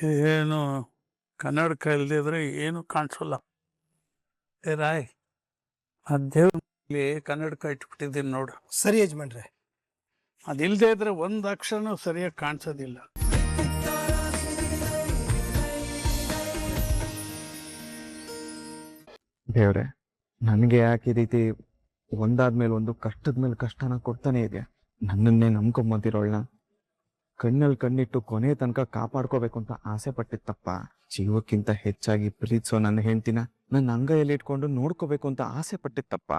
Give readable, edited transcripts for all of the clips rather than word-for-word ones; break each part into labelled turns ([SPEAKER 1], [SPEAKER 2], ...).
[SPEAKER 1] ಏನು ಕನ್ನಡಕ ಇಲ್ದಿದ್ರೆ ಏನು ಕಾಣಿಸಲ್ಲ. ಏ ರಾಯ್, ಆ ದೇವ್ರಲ್ಲಿ ಕನ್ನಡಕ ಇಟ್ಬಿಟ್ಟಿದ್ದೀನಿ ನೋಡು.
[SPEAKER 2] ಸರಿ ಯಜಮಾನ್ರೆ.
[SPEAKER 1] ಅದಿಲ್ಲದೆ ಇದ್ರೆ ಒಂದು ಅಕ್ಷರನೂ ಸರಿಯಾಗಿ ಕಾಣಿಸೋದಿಲ್ಲ.
[SPEAKER 3] ದೇವ್ರೆ, ನನಗೆ ಯಾಕೆ ಈ ರೀತಿ ಒಂದಾದ್ಮೇಲೆ ಒಂದು ಕಷ್ಟದ ಮೇಲೆ ಕಷ್ಟನ ಕೊಡ್ತಾನೆ ಇದೆ? ನನ್ನನ್ನೇ ನಂಬ್ಕೊಂಬಂತಿರೋಳ್ನ ಕಣ್ಣಲ್ಲಿ ಕಣ್ಣಿಟ್ಟು ಕೊನೆ ತನಕ ಕಾಪಾಡ್ಕೋಬೇಕು ಅಂತ ಆಸೆ ಪಟ್ಟಿತ್ತಪ್ಪ. ಜೀವಕ್ಕಿಂತ ಹೆಚ್ಚಾಗಿ ಪ್ರೀತಿಸೋ ನನ್ನ ಹೆಂಡ್ತಿನ ನನ್ನ ಅಂಗೈಯಲ್ಲಿ ಇಟ್ಕೊಂಡು ನೋಡ್ಕೋಬೇಕು ಅಂತ ಆಸೆ ಪಟ್ಟಿತ್ತಪ್ಪ.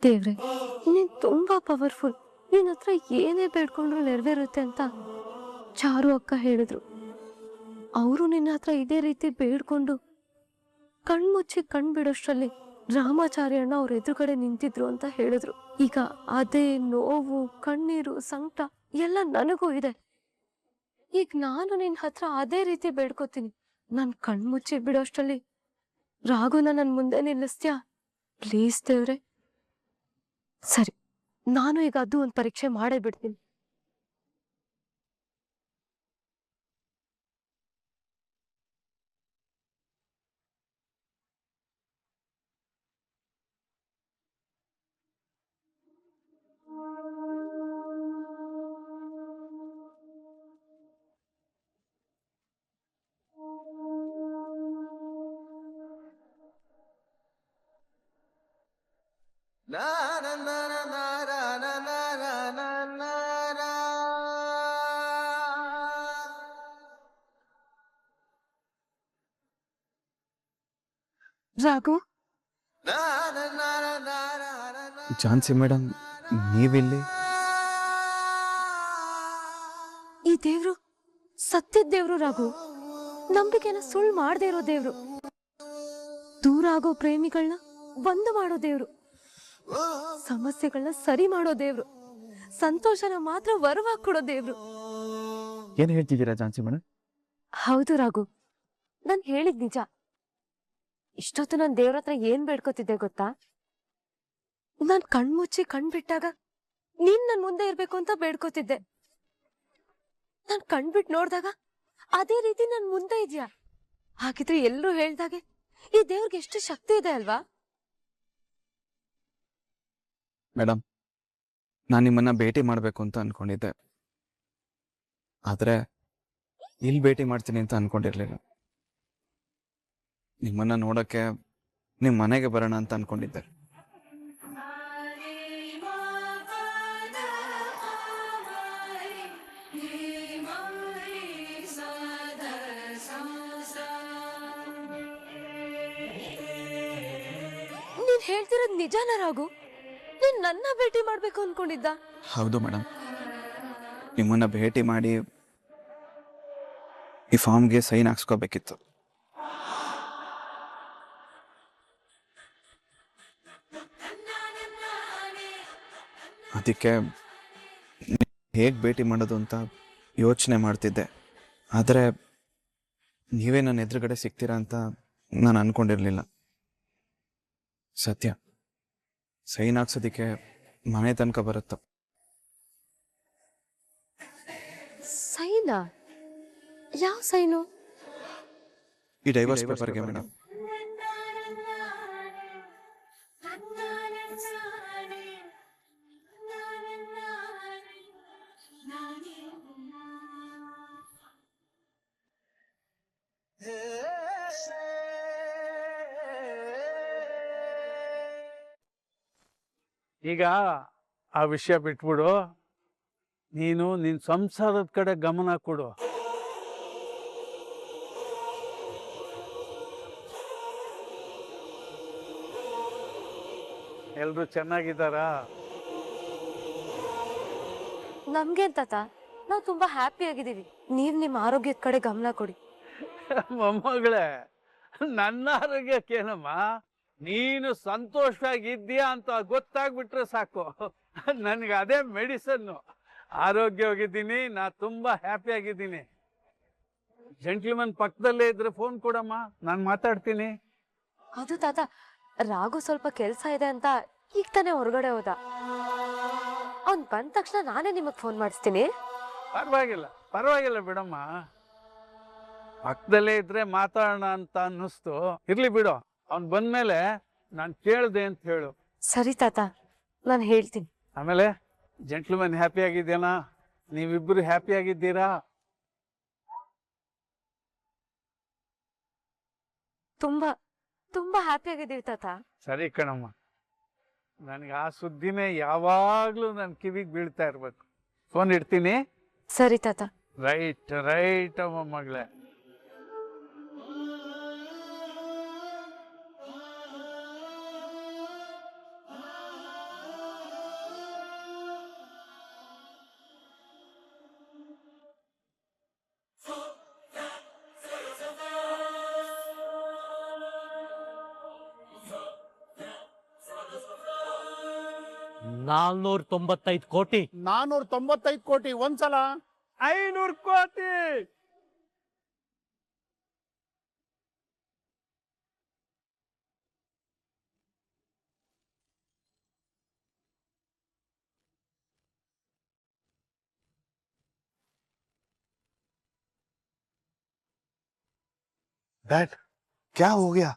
[SPEAKER 4] ದೇವ್ರೆ, ನೀನ್ ತುಂಬಾ ಪವರ್ಫುಲ್. ನಿನ್ನ ಹತ್ರ ಏನೇ ಬೇಡ್ಕೊಂಡ್ರು ನೆರವೇರುತ್ತೆ ಅಂತ ಚಾರು ಅಕ್ಕ ಹೇಳಿದ್ರು. ಅವರು ನಿನ್ನ ಹತ್ರ ಇದೇ ರೀತಿ ಬೇಡ್ಕೊಂಡು ಕಣ್ಮುಚ್ಚಿ ಬಿಡೋಷ್ಟ್ರಲ್ಲಿ ರಾಮಾಚಾರ್ಯ ಅಣ್ಣ ಅವ್ರ ಎದುರುಗಡೆ ನಿಂತಿದ್ರು ಅಂತ ಹೇಳಿದ್ರು. ಈಗ ಅದೇ ನೋವು, ಕಣ್ಣೀರು, ಸಂಕಟ ಎಲ್ಲ ನನಗೂ ಇದೆ. ಈಗ ನಾನು ನಿನ್ನ ಹತ್ರ ಅದೇ ರೀತಿ ಬೇಡ್ಕೋತೀನಿ. ನನ್ ಕಣ್ಮುಚ್ಚಿ ಬಿಡೋಷ್ಟ್ರಲ್ಲಿ ರಾಘುನ ನನ್ ಮುಂದೆ ನಿಲ್ಲಿಸ್ತ್ಯಾ ಪ್ಲೀಸ್ ದೇವ್ರೆ? ಸರಿ, ನಾನು ಈಗ ಅದು ಒಂದು ಪರೀಕ್ಷೆ ಮಾಡೇ ಬಿಡ್ತೀನಿ. ರಾಘು,
[SPEAKER 3] ಝಾನ್ಸಿ ಮೇಡಮ್, ನೀವಿಲ್ಲಿ?
[SPEAKER 4] ಈ ದೇವ್ರು ಸತ್ಯದ ದೇವ್ರು ರಾಘು. ನಂಬಿಕೆನ ಸುಳ್ಳು ಮಾಡದೇ ಇರೋ ದೇವ್ರು. ದೂರ ಆಗೋ ಪ್ರೇಮಿಗಳನ್ನ ಒಂದು ಮಾಡೋ ದೇವ್ರು. ಸಮಸ್ಯೆಗಳನ್ನ ಸರಿ ಮಾಡೋ ದೇವ್ರು. ಸಂತೋಷನ ಮಾತ್ರ ವರವಾಗಿ ಕೊಡೋ ದೇವ್ರು.
[SPEAKER 3] ಏನ್ ಹೇಳ್ತಿದ್ದೀರಾ ಝಾನ್ಸಿ ಮೇಡಮ್?
[SPEAKER 4] ಹೌದು ರಾಘು, ನಾನ್ ಹೇಳಿದ್ ನಿಜ. ಇಷ್ಟೊತ್ತು ನಾನ್ ದೇವ್ರ ಹತ್ರ ಏನ್ ಬೇಡ್ಕೋತಿದ್ದೆ ಗೊತ್ತಾ? ನಾನ್ ಕಣ್ಮುಚ್ಚಿ ಬಿಟ್ಟಾಗ ನೀನ್ ನನ್ ಮುಂದೆ ಇರ್ಬೇಕು ಅಂತ ಬೇಡ್ಕೋತಿದ್ದೆ. ನಾನ್ ಕಣ್ಬಿಟ್ಟು ನೋಡ್ದಾಗ ಅದೇ ರೀತಿ ನನ್ ಮುಂದೆ ಇದ್ಯಾ. ಹಾಗಿದ್ರೆ ಎಲ್ರೂ ಹೇಳ್ದಾಗೆ ಈ ದೇವ್ರಿಗೆ ಎಷ್ಟು ಶಕ್ತಿ ಇದೆ ಅಲ್ವಾ?
[SPEAKER 3] ಮೇಡಮ್, ನಾನು ನಿಮ್ಮನ್ನ ಭೇಟಿ ಮಾಡ್ಬೇಕು ಅಂತ ಅನ್ಕೊಂಡಿದ್ದೆ, ಆದ್ರೆ ಇಲ್ಲಿ ಭೇಟಿ ಮಾಡ್ತೀನಿ ಅಂತ ಅನ್ಕೊಂಡಿರ್ಲಿಲ್ಲ. ನಿಮ್ಮನ್ನ ನೋಡಕ್ಕೆ ನಿಮ್ ಮನೆಗೆ ಬರೋಣ ಅಂತ ಅನ್ಕೊಂಡಿದ್ದೆ.
[SPEAKER 4] ನೀನ್ ಹೇಳ್ತಿರೋದ್ ನಿಜಾನ ರಾಘು? ನೀನ್ ನನ್ನ ಭೇಟಿ ಮಾಡ್ಬೇಕು ಅನ್ಕೊಂಡಿದ್ದ?
[SPEAKER 3] ಹೌದು ಮೇಡಮ್, ನಿಮ್ಮನ್ನ ಭೇಟಿ ಮಾಡಿ ಈ ಫಾರ್ಮ್ಗೆ ಸೈನ್ ಹಾಕ್ಸ್ಕೋಬೇಕಿತ್ತು. ಅದಕ್ಕೆ ಹೇಗೆ ಭೇಟಿ ಮಾಡೋದು ಅಂತ ಯೋಚನೆ ಮಾಡ್ತಿದ್ದೆ. ಆದರೆ ನೀವೇ ನನ್ನ ಎದುರುಗಡೆ ಸಿಗ್ತೀರಾ ಅಂತ ನಾನು ಅನ್ಕೊಂಡಿರ್ಲಿಲ್ಲ. ಸತ್ಯ, ಸೈನ್ ಹಾಕ್ಸೋದಿಕ್ಕೆ ಮನೆ ತನಕ ಬರುತ್ತ.
[SPEAKER 4] ಸೈನಾ? ಯಾವ ಸೈನು?
[SPEAKER 3] ಈ ಡೈವರ್ಸ್ ಪೇಪರ್ಗೆ ಮೇಡಮ್.
[SPEAKER 1] ಈಗ ಆ ವಿಷಯ ಬಿಟ್ಬಿಡು. ನೀನು ನಿನ್ನ ಸಂಸಾರದ ಕಡೆ ಗಮನ ಕೊಡು. ಎಲ್ರು ಚೆನ್ನಾಗಿದ್ದಾರಾ?
[SPEAKER 4] ನಮ್ಗೇನ್ ತಾತ, ನಾವು ತುಂಬಾ ಹ್ಯಾಪಿ ಆಗಿದ್ದೀವಿ. ನೀವ್ ನಿಮ್ಮ ಆರೋಗ್ಯದ ಕಡೆ ಗಮನ ಕೊಡಿ.
[SPEAKER 1] ಮೊಮ್ಮಗಳೇ, ನನ್ನ ಆರೋಗ್ಯಕ್ಕೇನಮ್ಮ, ನೀನು ಸಂತೋಷವಾಗಿದ್ದೀಯಾ ಅಂತ ಗೊತ್ತಾಗ್ಬಿಟ್ರೆ ಸಾಕು, ನನ್ಗೆ ಅದೇ ಮೆಡಿಸನ್ನು. ಆರೋಗ್ಯವಾಗಿದ್ದೀನಿ, ನಾ ತುಂಬಾ ಹ್ಯಾಪಿ ಆಗಿದ್ದೀನಿ. ಜೆಂಟ್ಲ್ಮನ್ ಪಕ್ಕದಲ್ಲೇ ಇದ್ರೆ ಫೋನ್ ಕೊಡಮ್ಮ, ನಾನು ಮಾತಾಡ್ತೀನಿ.
[SPEAKER 4] ಅದು ತಾತ, ರಾಘು ಸ್ವಲ್ಪ ಕೆಲ್ಸ ಇದೆ ಅಂತ ಈಗ ತಾನೇ ಹೊರಗಡೆ ಹೋದ. ಅವ್ನ್ ಬಂದ ತಕ್ಷಣ ನಾನೇ ನಿಮಗ್ ಫೋನ್ ಮಾಡಿಸ್ತೀನಿ.
[SPEAKER 1] ಪರವಾಗಿಲ್ಲ ಬಿಡಮ್ಮ, ಪಕ್ಕದಲ್ಲೇ ಇದ್ರೆ ಮಾತಾಡೋಣ ಅಂತ ಅನ್ನಿಸ್ತು. ಇರ್ಲಿ ಬಿಡು, ಅವ್ನು ಬಂದ್ಮೇಲೆ ನಾನು ಕೇಳ್ದೆ ಅಂತ ಹೇಳು.
[SPEAKER 4] ಸರಿ ತಾತ, ನಾನು ಹೇಳ್ತೀನಿ.
[SPEAKER 1] ಆಮೇಲೆ ಜೆಂಟ್ಲ್ಮನ್ ಹ್ಯಾಪಿ ಆಗಿದ್ಯಾನಾ? ನೀವಿಬ್ರು ಹ್ಯಾಪಿ ಆಗಿದ್ದೀರಾ?
[SPEAKER 4] ತುಂಬಾ ತುಂಬಾ ಹ್ಯಾಪಿ ಆಗಿದ್ದೀವಿ ತಾತ.
[SPEAKER 1] ಸರಿ ಕಣಮ್ಮ, ನನಗೆ ಆ ಸುದ್ದಿನೇ ಯಾವಾಗ್ಲೂ ನನ್ನ ಕಿವಿಗೆ ಬೀಳ್ತಾ ಇರ್ಬೇಕು. ಫೋನ್ ಇಡ್ತೀನಿ.
[SPEAKER 4] ಸರಿ ತಾತ.
[SPEAKER 1] ರೈಟ್ ಅಮ್ಮ ಮಗಳೇ.
[SPEAKER 2] $495 ಕೋಟಿ.
[SPEAKER 5] 495 ಕೋಟಿ ಒಂದ್ಸಲ.
[SPEAKER 1] 500 ಕೋಟಿ.
[SPEAKER 5] डैड क्या हो गया?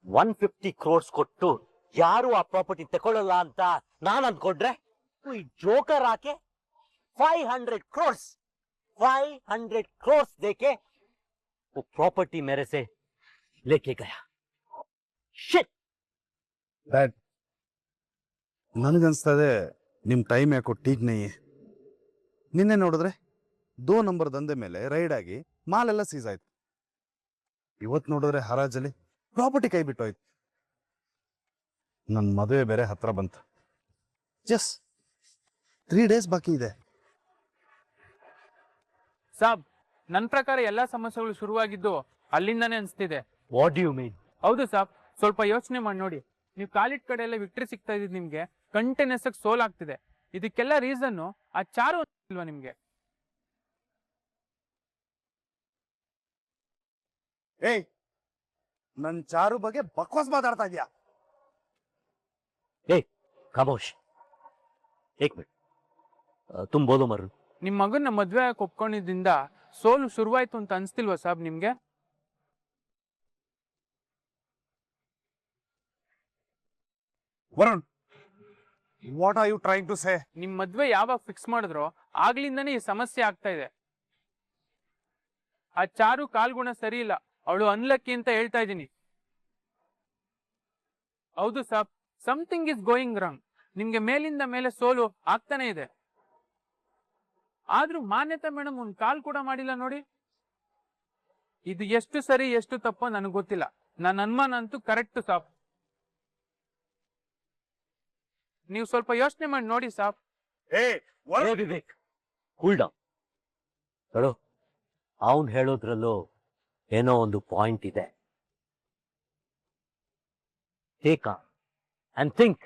[SPEAKER 2] 150 crores ಕೊಟ್ಟು ಯಾರು ಆ ಪ್ರಾಪರ್ಟಿ ತಗೊಳ್ಳಲ್ಲ ಅಂತ ನಾನು ಅನ್ಕೊಂಡ್ರೆ ಈ ಜೋಕರ್ ಆಕೆ 500 crores 500 crores देके वो प्रॉपर्टी मेरे से लेके गया. ಶಿಟ್.
[SPEAKER 5] डैड ನನಗನ್ಸ್ತದೆ ನಿಮ್ ಟೈಮ್ ಯಾಕೋ ಟೀಕ್ ನೈ. ನಿನ್ನೆ ನೋಡಿದ್ರೆ 2 ನಂಬರ್ ದಂಧೆ ಮೇಲೆ ರೈಡ್ ಆಗಿ ಮಾಲೆಲ್ಲ ಸೀಸ್ ಆಯ್ತು. ಇವತ್ತು ನೋಡಿದ್ರೆ ಹರಾಜಲ್ಲಿ ಪ್ರಾಪರ್ಟಿ ಕೈ ಬಿಟ್ಟೋಯ್ತು. ನನ್ನ ಮದುವೆ ಬೇರೆ ಹತ್ರ ಬಂತು. ಜಸ್ಟ್ 3 days ಬಾಕಿ ಇದೆ.
[SPEAKER 6] ಸಾಬ್, ನನ್ನ ಪ್ರಕಾರ ಎಲ್ಲಾ ಸಮಸ್ಯೆಗಳು ಶುರುವಾಗಿದ್ದು ಅಲ್ಲಿಂದಾನೇ ಅನ್ಸ್ತಿದೆ.
[SPEAKER 2] What do you mean?
[SPEAKER 6] ಹೌದು ಸಾಬ್, ಸ್ವಲ್ಪ ಯೋಚನೆ ಮಾಡಿ ನೋಡಿ. ನೀವು ಕಾಲಿಟ್ ಕಡೆ ಎಲ್ಲ ವಿಕ್ಟ್ರಿ ಸಿಗ್ತಾ ಇದ್ ನಿಮ್ಗೆ ಕಂಟಿನ್ಯೂಸ್ ಆಗಿ ಸೋಲ್ ಆಗ್ತಿದೆ. ಇದಕ್ಕೆಲ್ಲ ರೀಸನ್ ಆ ಚಾರು ಇಲ್ವಾ ನಿಮ್ಗೆ?
[SPEAKER 5] ಏಯ್, ನನ್ ಚಾರು ಬಗ್ಗೆ ಬಕ್ವಾಸ್ ಮಾತಾಡ್ತಾ ಇದೀಯಾ?
[SPEAKER 2] ಏ ಖಮೋಶ್, ಏಕ್ ಮಿನಿಟ್. ತುಮ್ ಬೋಲೋ ಮರು.
[SPEAKER 6] ನಿಮ್ ಮಗನ್ನ ಮದ್ವೆ ಆಗಿ ಒಪ್ಕೊಂಡಿದ್ದಿಂದ ಸೋಲು ಶುರುವಾಯ್ತು ಅಂತ ಅನ್ಸ್ತಿಲ್ವಾ ಸಾಬ್ ನಿಮ್ಗೆ?
[SPEAKER 5] Varun, what are you trying to say?
[SPEAKER 6] ನಿಮ್ ಮದ್ವೆ ಯಾವಾಗ ಫಿಕ್ಸ್ ಮಾಡಿದ್ರೋ ಆಗ್ಲಿಂದಾನೇ ಈ ಸಮಸ್ಯೆ ಆಗ್ತಾ ಇದೆ. ಆ ಚಾರು ಕಾಲ್ಗುಣ ಸರಿ ಇಲ್ಲ, ಅವಳು ಅನ್ಲಕ್ಕಿ ಅಂತ ಹೇಳ್ತಾ ಇದ್ದೀನಿ. ಹೌದು ಸಾಬ್, ಸಮಥಿಂಗ್ ಇಸ್ ಗೋಯಿಂಗ್ ರಾಂಗ್. ನಿಮ್ಗೆ ಮೇಲಿಂದ ಮೇಲೆ ಸೋಲು ಆಗ್ತಾನೆ ಇದೆ. ಆದ್ರೂ ಮಾನ್ಯತಾ ಮೇಡಮ್ ಒಂದ್ ಕಾಲ್ ಕೂಡ ಮಾಡಿಲ್ಲ ನೋಡಿ. ಇದು ಎಷ್ಟು ಸರಿ ಎಷ್ಟು ತಪ್ಪೋ ನನಗೆ ಗೊತ್ತಿಲ್ಲ. ನನ್ನ ಅನುಮಾನ ಅಂತೂ ಕರೆಕ್ಟ್ ಸಾಬ್. ನೀವು ಸ್ವಲ್ಪ ಯೋಚನೆ ಮಾಡಿ ನೋಡಿ ಸಾಬ್.
[SPEAKER 2] ಏ ವಿವೇಕ್, ಕೂಲ್ ಡೌನ್. ನೋಡು, ಅವನ್ ಹೇಳೋದ್ರಲ್ಲೂ ಏನೋ ಒಂದು ಪಾಯಿಂಟ್ ಇದೆ. Take on and think.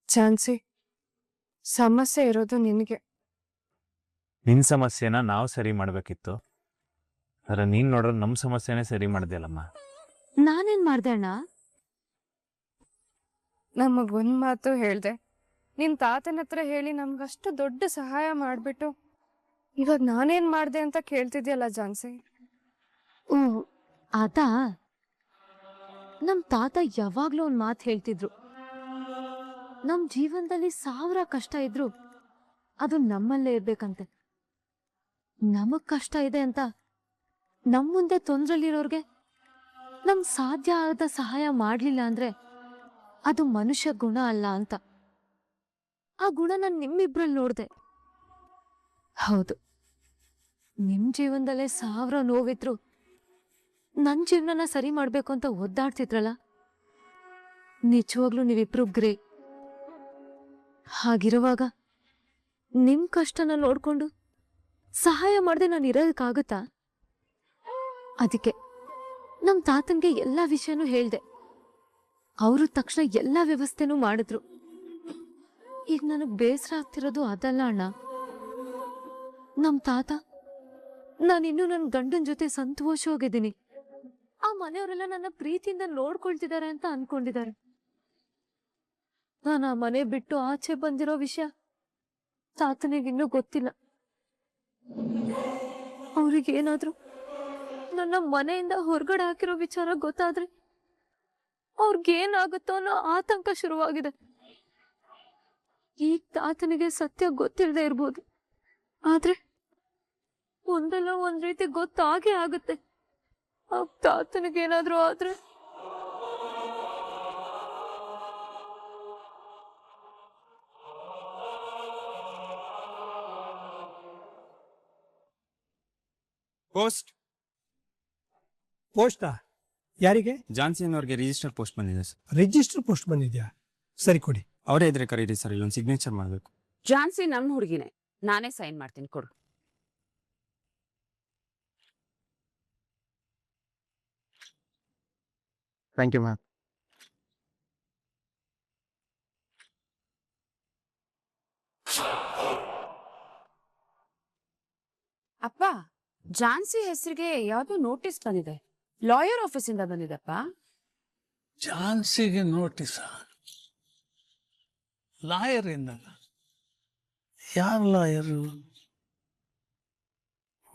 [SPEAKER 7] ಚಾನ್ಸಿ, ಸಮಸ್ಯೆ ಇರೋದು ನಿನಗೆ.
[SPEAKER 8] ನಿನ್ನ ಸಮಸ್ಯೆನ ನಾವು ಸರಿ ಮಾಡಬೇಕಿತ್ತು. ಆದರೆ ನೀನು ನೋಡ್ರೆ ನಮ್ಮ ಸಮಸ್ಯೆನೇ ಸರಿ ಮಾಡ್ದೆಯಲ್ಲಮ್ಮ.
[SPEAKER 4] ನಾನೇನ್ ಮಾಡ್ದೆ ಅಣ್ಣ?
[SPEAKER 7] ನಮಗೊಂದು ಮಾತು ಹೇಳ್ದೆ, ನಿನ್ ತಾತನ ಹತ್ರ ಹೇಳಿ ನಮ್ಗಷ್ಟು ದೊಡ್ಡ ಸಹಾಯ ಮಾಡ್ಬಿಟ್ಟು ಇವಾಗ ನಾನೇನ್ ಮಾಡ್ದೆ ಅಂತ ಕೇಳ್ತಿದ್ಯಲ್ಲ ಜಾನ್ಸಿ.
[SPEAKER 4] ಓ ಅದಾ? ನಮ್ ತಾತ ಯಾವಾಗ್ಲೂ ಒಂದ್ ಮಾತು ಹೇಳ್ತಿದ್ರು, ನಮ್ ಜೀವನದಲ್ಲಿ 1000 ಕಷ್ಟ ಇದ್ರು ಅದು ನಮ್ಮಲ್ಲೇ ಇರ್ಬೇಕಂತೆ. ನಮಗ್ ಕಷ್ಟ ಇದೆ ಅಂತ ನಮ್ ಮುಂದೆ ತೊಂದ್ರಲ್ಲಿರೋರ್ಗೆ ನಮ್ಗೆ ಸಾಧ್ಯ ಆದ ಸಹಾಯ ಮಾಡಲಿಲ್ಲ ಅಂದ್ರೆ ಅದು ಮನುಷ್ಯ ಗುಣ ಅಲ್ಲ ಅಂತ. ಆ ಗುಣ ನಾನು ನಿಮ್ಮಿಬ್ರಲ್ಲಿ ನೋಡಿದೆ. ಹೌದು, ನಿಮ್ ಜೀವನದಲ್ಲೇ 1000 ನೋವಿದ್ರು ನನ್ನ ಜೀವನನ ಸರಿ ಮಾಡ್ಬೇಕು ಅಂತ ಒದ್ದಾಡ್ತಿದ್ರಲ್ಲ, ನಿಜವಾಗ್ಲೂ ನೀವಿಬ್ರು ಗ್ರೇ. ಹಾಗಿರುವಾಗ ನಿಮ್ ಕಷ್ಟನ ನೋಡ್ಕೊಂಡು ಸಹಾಯ ಮಾಡದೆ ನಾನು ಇರೋದಕ್ಕಾಗತ್ತಾ? ಅದಕ್ಕೆ ನಮ್ ತಾತನ್ಗೆ ಎಲ್ಲ ವಿಷಯನೂ ಹೇಳ್ದೆ. ಅವರು ತಕ್ಷಣ ಎಲ್ಲ ವ್ಯವಸ್ಥೆನೂ ಮಾಡಿದ್ರು. ಈಗ ನನಗ್ ಬೇಸರ ಆಗ್ತಿರೋದು ಅದಲ್ಲ ಅಣ್ಣ. ನಮ್ ತಾತ ನಾನಿನ್ನೂ ನನ್ನ ಗಂಡನ ಜೊತೆ ಸಂತೋಷವಾಗಿದ್ದೀನಿ, ಆ ಮನೆಯವರೆಲ್ಲ ನನ್ನ ಪ್ರೀತಿಯಿಂದ ನೋಡ್ಕೊಳ್ತಿದ್ದಾರೆ ಅಂತ ಅನ್ಕೊಂಡಿದ್ದಾರೆ. ನಾನು ಆ ಮನೆ ಬಿಟ್ಟು ಆಚೆ ಬಂದಿರೋ ವಿಷಯ ತಾತನಿಗಿನ್ನೂ ಗೊತ್ತಿಲ್ಲ. ಅವ್ರಿಗೇನಾದ್ರೂ ನನ್ನ ಮನೆಯಿಂದ ಹೊರಗಡೆ ಹಾಕಿರೋ ವಿಚಾರ ಗೊತ್ತಾದ್ರೆ ಅವ್ರಿಗೇನಾಗುತ್ತೋ ಅನ್ನೋ ಆತಂಕ ಶುರುವಾಗಿದೆ. ಈಗ ತಾತನಿಗೆ ಸತ್ಯ ಗೊತ್ತಿಲ್ಲದೆ ಇರ್ಬೋದು, ಆದ್ರೆ ಒಂದಲ್ಲ ಒಂದ್ ರೀತಿ ಗೊತ್ತಾಗೇ ಆಗುತ್ತೆ. ತಾತನಿಗೇನಾದ್ರೂ ಆದ್ರೆ
[SPEAKER 9] ಪೋಸ್ಟ್
[SPEAKER 10] ಪೋಸ್ಟಾ? ಯಾರಿಗೆ?
[SPEAKER 9] ಜಾನ್ಸನ್ ಅವ್ರಿಗೆ ರಿಜಿಸ್ಟರ್ ಪೋಸ್ಟ್ ಬಂದಿದೆ ಸರ್.
[SPEAKER 10] ರಿಜಿಸ್ಟರ್ ಪೋಸ್ಟ್ ಬಂದಿದ್ಯಾ? ಸರಿ ಕೊಡಿ.
[SPEAKER 9] ಅವರೇ ಇದ್ರೆ ಕರೀರಿ ಸರ್, ಇಲ್ಲೊಂದು ಸಿಗ್ನೇಚರ್ ಮಾಡಬೇಕು.
[SPEAKER 11] ಜಾನ್ಸಿ ನಮ್ಮ ಹುಡುಗಿನೇ, ನಾನೇ ಸೈನ್ ಮಾಡ್ತೀನಿ, ಕೊಡು.
[SPEAKER 3] Thank you ma'am.
[SPEAKER 11] ಅಪ್ಪ, ಜಾನ್ಸಿ ಹೆಸರಿಗೆ ಯಾವ್ದೋ ನೋಟಿಸ್ ಬಂದಿದೆ, ಲಾಯರ್ ಆಫೀಸಿಂದ ಬಂದಿದೆಪ್ಪ.
[SPEAKER 1] ಝಾನ್ಸಿಗೆ ನೋಟಿಸ? ಲಾಯರ್ ಇಂದಲ್ಲ? ಯಾರು ಲಾಯರು?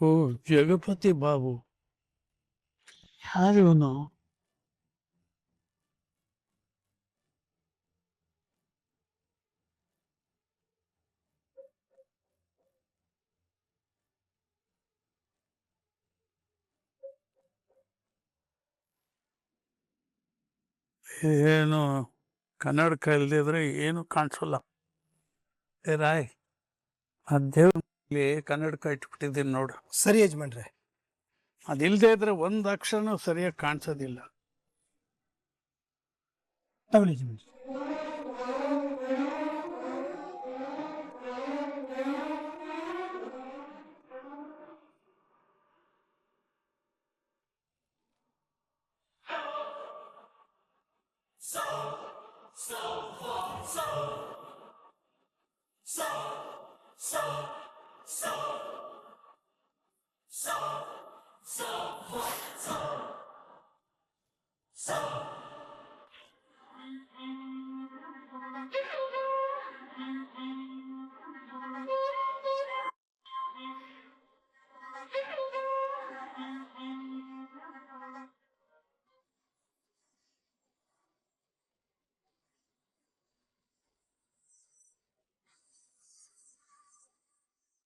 [SPEAKER 1] ಓ, ಜಗಪತಿ ಬಾಬು. ಯಾರು ಇವನು? ಏನು ಕನ್ನಡಕ ಇಲ್ದಿದ್ರೆ ಏನು ಕಾಣಿಸಲ್ಲ. ರಾಯ್, ಆ ದೇವ್ರಲ್ಲಿ ಕನ್ನಡಕ ಇಟ್ಬಿಟ್ಟಿದ್ದೀನಿ ನೋಡು.
[SPEAKER 10] ಸರಿ ಯಜಮಾನ್ರೆ.
[SPEAKER 1] ಅದಿಲ್ಲದೆ ಇದ್ರೆ ಒಂದು ಅಕ್ಷರನೂ ಸರಿಯಾಗಿ ಕಾಣಿಸೋದಿಲ್ಲ.
[SPEAKER 10] ತಗೊಳ್ಳಿ ಯಜಮಾನ್ರೆ.